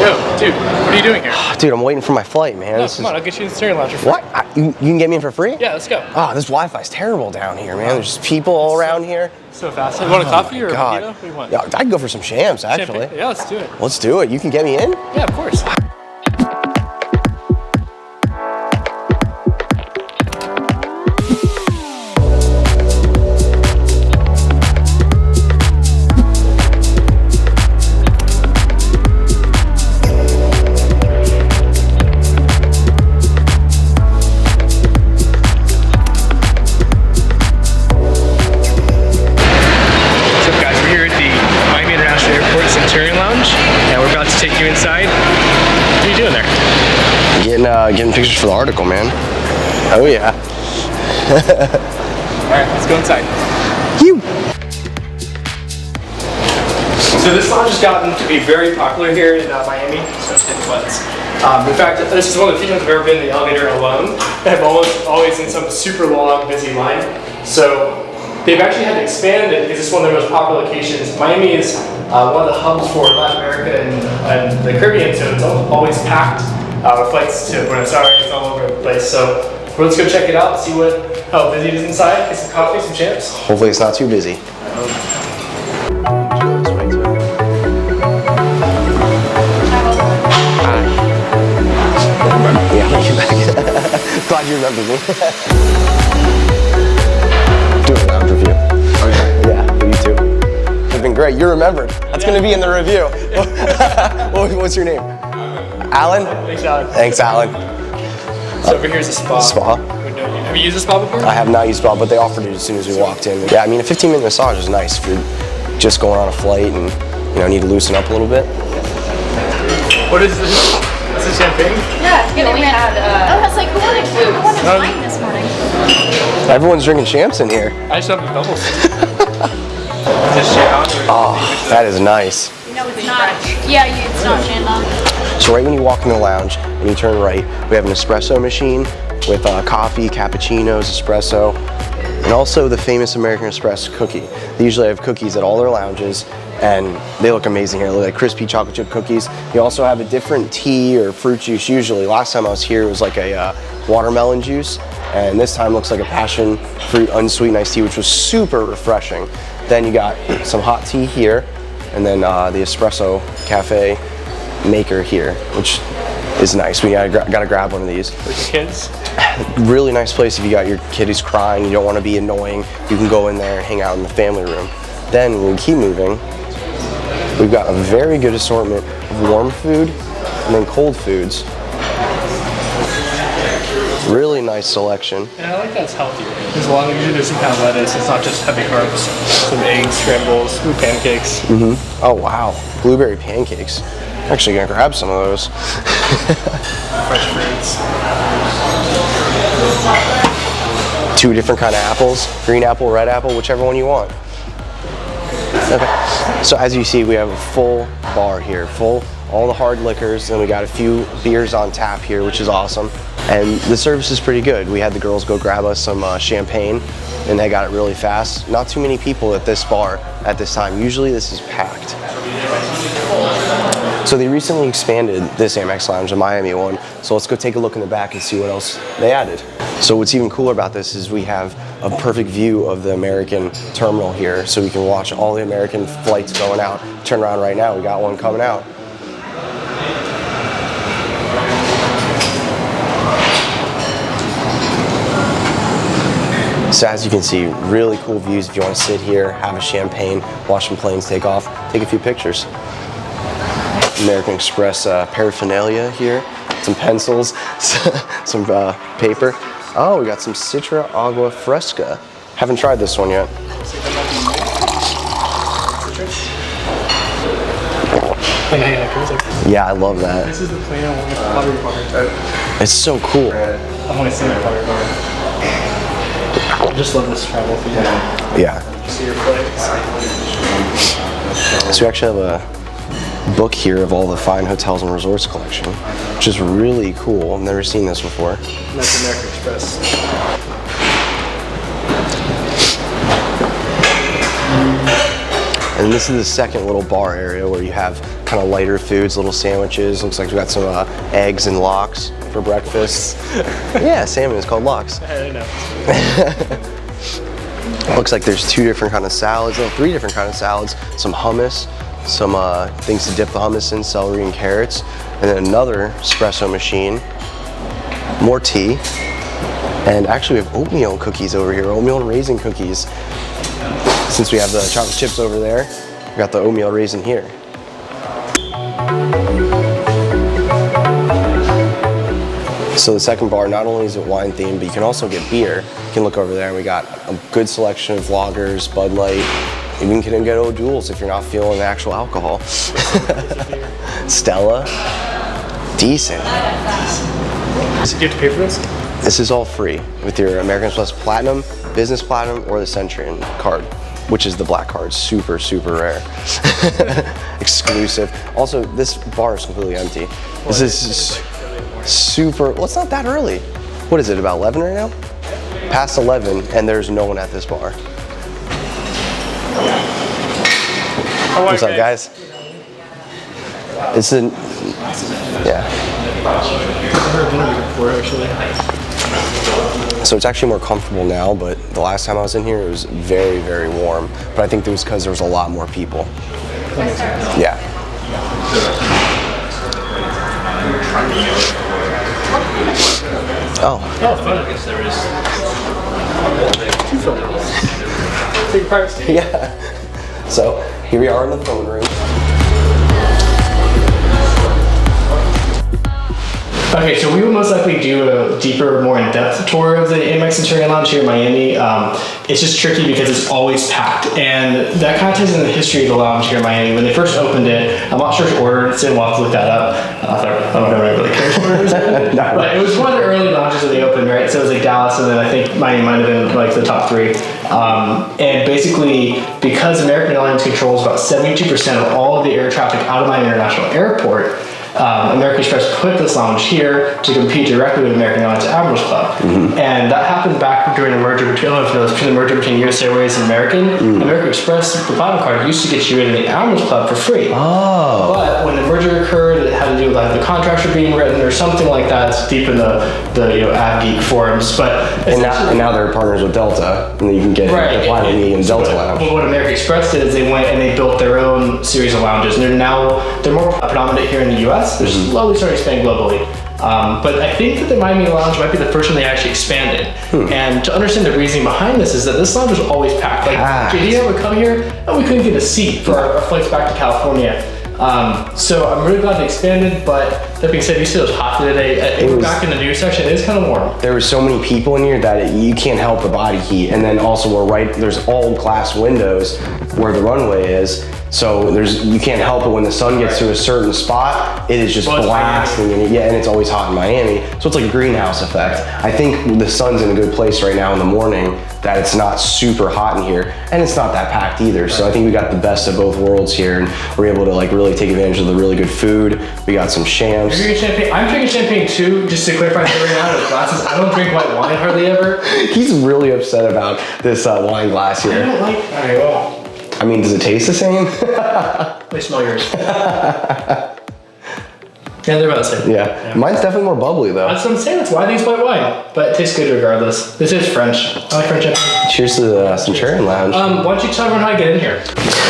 Yo, dude, what are you doing here? Dude, I'm waiting for my flight, man. No, come on, I'll get you in the Centurion Lounge for free. What? You can get me in for free? Yeah, let's go. Oh, this Wi-Fi's terrible down here, man. There's people all around here. So fast. You want a coffee or a mojito? What do you want? Yeah, I can go for some shams, actually. Champagne? Yeah, let's do it. Let's do it. You can get me in? Yeah, of course. Centurion Lounge, and we're about to take you inside. What are you doing there? Getting pictures for the article, man. Oh yeah. All right, let's go inside. You. So this lounge has gotten to be very popular here in Miami. So it's getting butts. In fact, this is one of the few times I've ever been in the elevator alone. I've always in some super long, busy line. So they've actually had to expand it because it's one of their most popular locations. Miami is one of the hubs for Latin America and the Caribbean, so it's always packed with flights to Buenos Aires, all over the place. So let's go check it out, see how busy it is inside, get some coffee, some champs. Hopefully it's not too busy. Glad you remembered me. Doing a lounge review. Oh yeah? Yeah, you too. It's been great. You're remembered. That's going to be in the review. What's your name? Alan? Thanks, Alan. Thanks, Alan. So over here's a spa. Spa? Have you used a spa before? I have not used spa, but they offered it as soon as we walked in. Yeah, I mean, a 15-minute massage is nice if you're just going on a flight and need to loosen up a little bit. What is this? Is this champagne? Yeah, we had. I was like, who wanted wine this morning? Everyone's drinking champs in here. I just have bubbles. Just Shandon? Oh, that is nice. No, it's not. Yeah, it's not Shandon. So right when you walk in the lounge and you turn right, we have an espresso machine with coffee, cappuccinos, espresso, and also the famous American Express cookie. They usually have cookies at all their lounges, and they look amazing here. They look like crispy chocolate chip cookies. You also have a different tea or fruit juice usually. Last time I was here, it was like a watermelon juice, and this time looks like a passion fruit unsweetened iced tea, which was super refreshing. Then you got some hot tea here, and then the espresso cafe maker here, which is nice. We gotta grab one of these. For the kids? Really nice place if you got your kid who's crying, you don't want to be annoying, you can go in there and hang out in the family room. Then when we keep moving, we've got a very good assortment of warm food and then cold foods. Really nice selection. And I like that it's healthier. There's a lot of, usually there's some kind of lettuce, it's not just heavy carbs. Some eggs, scrambles, blue pancakes. Mm-hmm. Oh wow, blueberry pancakes. I'm actually gonna grab some of those. Fresh fruits. 2 different kind of apples, green apple, red apple, whichever one you want. Okay, so as you see, we have a full bar here, all the hard liquors, and we got a few beers on tap here, which is awesome. And the service is pretty good. We had the girls go grab us some champagne, and they got it really fast. Not too many people at this bar at this time. Usually this is packed. So they recently expanded this Amex Lounge, the Miami one. So let's go take a look in the back and see what else they added. So what's even cooler about this is we have a perfect view of the American terminal here, so we can watch all the American flights going out. Turn around right now, we got one coming out. So as you can see, really cool views if you want to sit here, have a champagne, watch some planes take off, take a few pictures. American Express paraphernalia here, some pencils, some paper. Oh, we got some Citra Agua Fresca. Haven't tried this one yet. Yeah, I love that. This is the plane I want with the pottery bar. It's so cool. I want to see the pottery bar. I just love this travel thing. Yeah. See your flights. So we actually have a book here of all the fine hotels and resorts collection, which is really cool. I've never seen this before. And that's American Express. And this is the second little bar area where you have kind of lighter foods, little sandwiches. Looks like we got some eggs and lox for breakfast. Yeah, salmon is called lox. I know. Looks like there's 2 different kind of salads, no, 3 different kind of salads. Some hummus, some things to dip the hummus in, celery and carrots, and then another espresso machine, more tea, and actually we have oatmeal cookies over here, oatmeal and raisin cookies. Since we have the chocolate chips over there, we got the oatmeal raisin here. So the second bar, not only is it wine themed, but you can also get beer. You can look over there, we got a good selection of lagers, Bud Light. Even can get O'Doul's if you're not feeling the actual alcohol. Stella, decent. Do you have to pay for this? This is all free with your American Express Platinum, Business Platinum, or the Centurion card, which is the black card. Super, super rare. Exclusive. Also, this bar is completely empty. This is super, well, it's not that early. What is it, about 11 right now? Past 11, and there's no one at this bar. What's up, guys? It's an, yeah. So it's actually more comfortable now, but the last time I was in here, it was very, very warm. But I think it was because there was a lot more people. Yeah. Oh. Oh, fun. I guess there is 2 Big privacy. Yeah. So here we are in the phone room. Okay, so we will most likely do a deeper, more in-depth tour of the Amex Centurion Lounge here in Miami. It's just tricky because it's always packed, and that kind of ties into the history of the lounge here in Miami. When they first opened it, I'm not sure if order it's in, we'll have to look that up. I don't know if really cares what it is. No. But it was one of the early lounges that they opened, right? So it was like Dallas, and then I think Miami might have been like the top 3. And basically, because American Airlines controls about 72% of all of the air traffic out of Miami International Airport, American Express put this lounge here to compete directly with American Airlines Admirals Club. And that happened back during the merger between, I don't know if you know this, between the merger between US Airways and American. American Express, the Platinum card, used to get you in the Admirals Club for free. Oh. But when the merger occurred, it had to do with like the contracts were being written or something like that. It's deep in the Av Geek forums. But And now they're partners with Delta, and you can get the Platinum meeting in Delta Lounge. But what American Express did is they went and they built their own series of lounges, and they're more predominant here in the US. They're slowly starting to expand globally. But I think that the Miami Lounge might be the first one they actually expanded. And to understand the reasoning behind this is that this lounge was always packed. Like, JD would come here, and we couldn't get a seat for our flights back to California. So I'm really glad they expanded, but that being said, you said it was hot today. Back in the news section, it is kind of warm. There were so many people in here that you can't help the body heat. And then also there's all glass windows where the runway is. So you can't help it when the sun gets to a certain spot, it is just blasting, and it's always hot in Miami. So it's like a greenhouse effect. I think the sun's in a good place right now in the morning, that it's not super hot in here, and it's not that packed either. So I think we got the best of both worlds here, and we're able to like really take advantage of the really good food. We got some shams. You're drinking champagne? I'm drinking champagne too, just to clarify right now with glasses. I don't drink white wine hardly ever. He's really upset about this wine glass here. I don't like, alright, well. I mean, does it taste the same? Let me smell yours. Yeah, they're about the same. Yeah. Mine's definitely more bubbly though. That's what I'm saying, that's why I think it's white wine. But it tastes good regardless. This is French. I like French champagne. Cheers to the Centurion Lounge. Why don't you tell everyone how to get in here?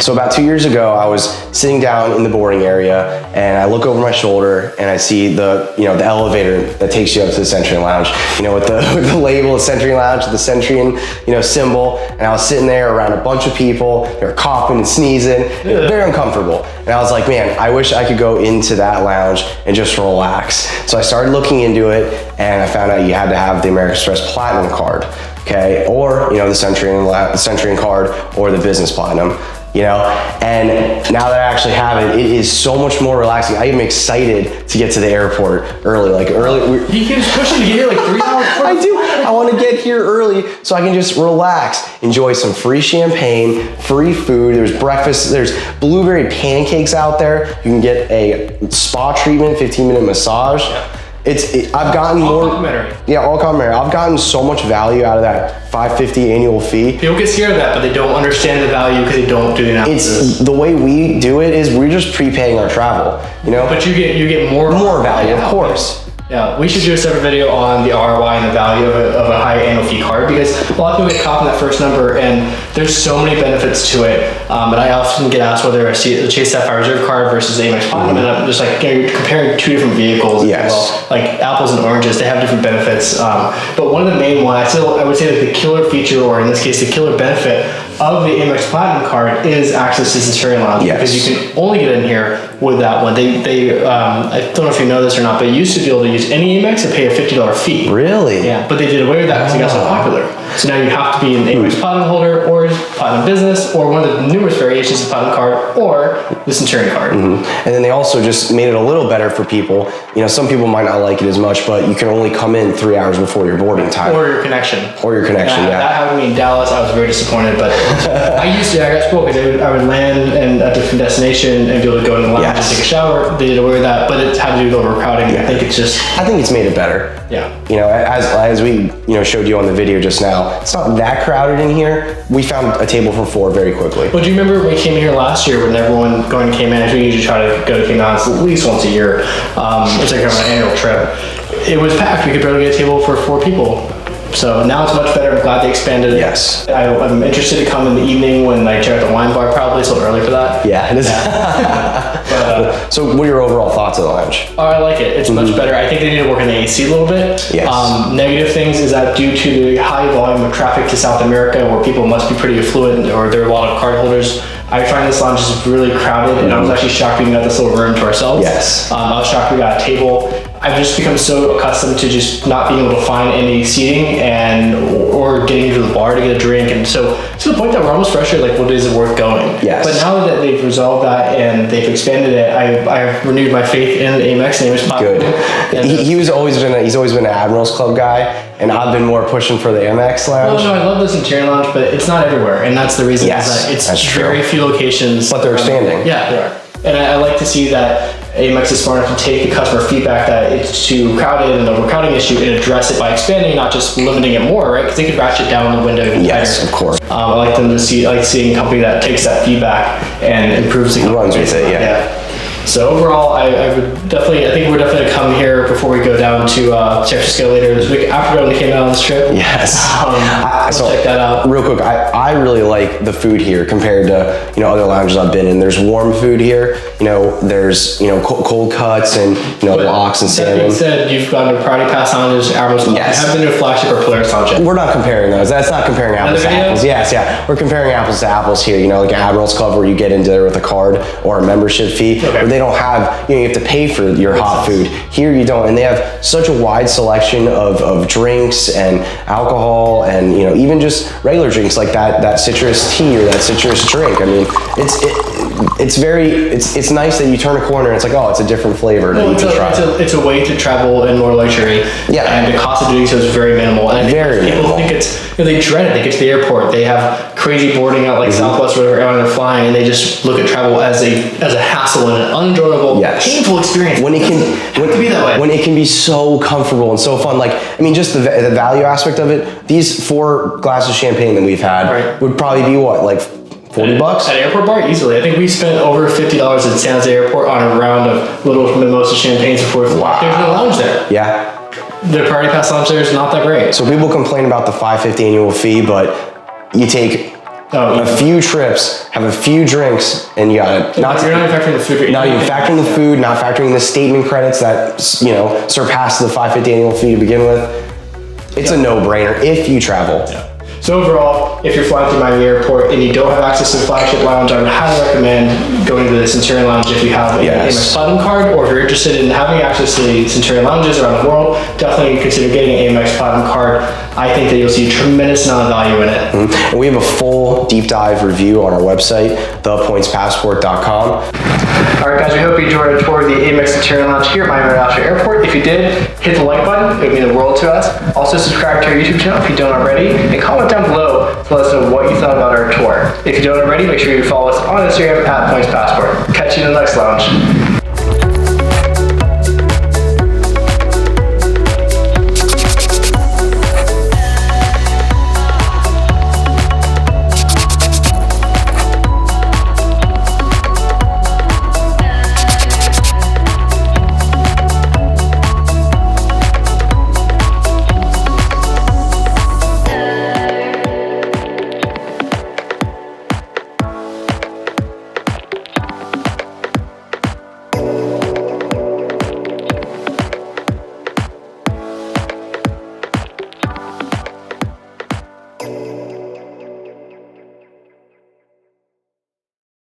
So about 2 years ago, I was sitting down in the boarding area, and I look over my shoulder and I see the elevator that takes you up to the Centurion Lounge. With the label of Centurion Lounge, the Centurion, symbol. And I was sitting there around a bunch of people. They were coughing and sneezing, very uncomfortable. And I was like, man, I wish I could go into that lounge and just relax. So I started looking into it, and I found out you had to have the American Express Platinum card, okay, or the Centurion card or the Business Platinum. And now that I actually have it, it is so much more relaxing. I am excited to get to the airport early. He keeps pushing to get here like 3 hours. I do. I want to get here early so I can just relax, enjoy some free champagne, free food. There's breakfast. There's blueberry pancakes out there. You can get a spa treatment, 15-minute massage. I've gotten All more. complimentary. Yeah, all complimentary. I've gotten so much value out of that $550 annual fee. People get scared of that, but they don't understand the value because they don't do the analysis. It's the way we do it is we're just prepaying our travel, you know. But you get more value, of course. Yeah, we should do a separate video on the ROI and the value of a high annual fee card, because a lot of people get caught in that first number, and there's so many benefits to it. But I often get asked whether I see the Chase Sapphire Reserve card versus Amex Platinum, and I'm just like, you're comparing two different vehicles. Yes. Well, like apples and oranges, they have different benefits. But one of the main ones, I would say that the killer feature, or in this case, the killer benefit of the Amex Platinum card is access to Centurion Lounge, because you can only get in here with that one. I don't know if you know this or not, but you used to be able to use any Amex and pay a $50 fee. Really? Yeah, but they did away with that because it got so popular. So now you have to be an Amex Platinum holder, or Platinum Business, or one of the numerous variations of Platinum card, or the Centurion card. And then they also just made it a little better for people. You know, some people might not like it as much, but you can only come in 3 hours before your boarding time. Or your connection. Yeah. That happened to me in Dallas. I was very disappointed, but I got spoiled because I would land at a different destination and be able to go in the lounge and take a shower. They did away with that, but it had to do with overcrowding. Yeah. I think it's made it better. Yeah. You know, as we showed you on the video just now, it's not that crowded in here. We found a table for 4 very quickly. Well, do you remember when we came here last year when everyone going to Cayman? We usually try to go to Cayman at least once a year. It's like an annual trip. It was packed. We could barely get a table for 4 people. So now it's much better. I'm glad they expanded it. Yes. I'm interested to come in the evening when I check out the wine bar, probably. It's a little early for that. Yeah, it is. But, so what are your overall thoughts of the lounge? Oh, I like it. It's much better. I think they need to work on the AC a little bit. Yes. Negative things is that due to the high volume of traffic to South America, where people must be pretty affluent, or there are a lot of card holders, I find this lounge is really crowded, and I was actually shocked we got this little room to ourselves. Yes. I was shocked we got a table. I've just become so accustomed to just not being able to find any seating or getting to the bar to get a drink, and so to the point that we're almost frustrated, like, what is it worth going? Yes. But now that they've resolved that and they've expanded it, I've renewed my faith in Amex and Amex Platinum. Good. He's always been an Admirals Club guy, and I've been more pushing for the Amex Lounge. No, I love the Centurion Lounge, but it's not everywhere, and that's the reason. Yes, is that that's it's true. very few locations. But they're expanding. Yeah, they are. And I like to see that Amex is smart enough to take the customer feedback that it's too crowded and the overcrowding issue and address it by expanding, not just limiting it more, right? Because they could ratchet down the window even Yes, tighter. of course. I like them to see, I like seeing a company that takes that feedback and improves the Runs with it, yeah. So overall, I think we're definitely gonna come here before we go down to San Francisco later this week after we came out on this trip. Yes. So check that out. Real quick, I really like the food here compared to other lounges I've been in. There's warm food here. There's cold cuts and lox and That being salmon. said, you've gone to Priority Pass Lounges, Admirals Club. Yes. You haven't been to a flagship or Polaris Lounge yet. We're not comparing those. That's not comparing apples to video? apples. Yes, yeah. We're comparing apples to apples here. Like an Admirals Club where you get into there with a card or a membership fee. Okay. Where they don't have, you have to pay for your hot food. Here you don't. And they have such a wide selection of drinks and alcohol and, even just regular drinks like that citrus tea or that citrus drink. I mean, it's nice that you turn a corner and it's like, oh, it's a different flavor that you can try. It's a way to travel in more luxury. Yeah. And the cost of doing so is very minimal. And I think people think they dread it. They get to the airport. They have crazy boarding out like Southwest or whatever airline they're flying, and they just look at travel as a hassle and an unenjoyable, painful experience. When it can be that way. When it can be so comfortable and so fun. Just the value aspect of it. These 4 glasses of champagne that we've had would probably be what, like $40? At airport bar, easily. I think we spent over $50 at San Jose Airport on a round of little mimosa champagnes before we flew. Wow. There's no lounge there. Yeah. The Priority Pass lounge there is not that great. So people complain about the $550 annual fee, but you take a few trips, have a few drinks, and you got it. You're not even factoring the food. Not even factoring the food, not factoring the statement credits that surpass the $550 annual fee to begin with. It's a no-brainer if you travel. Yeah. So overall, if you're flying through Miami Airport and you don't have access to the flagship lounge, I would highly recommend going to the Centurion Lounge if you have an Amex Platinum card, or if you're interested in having access to the Centurion Lounges around the world, definitely consider getting an Amex Platinum card. I think that you'll see a tremendous amount of value in it. And we have a full deep dive review on our website, thepointspassport.com. All right, guys, we hope you enjoyed a tour of the Amex Centurion Lounge here at Miami International Airport. If you did, hit the like button. It would mean the world to us. Also, subscribe to our YouTube channel if you don't already, and comment down below to let us know what you thought about our tour. If you don't already, make sure you follow us on Instagram at Points Passport. Catch you in the next lounge.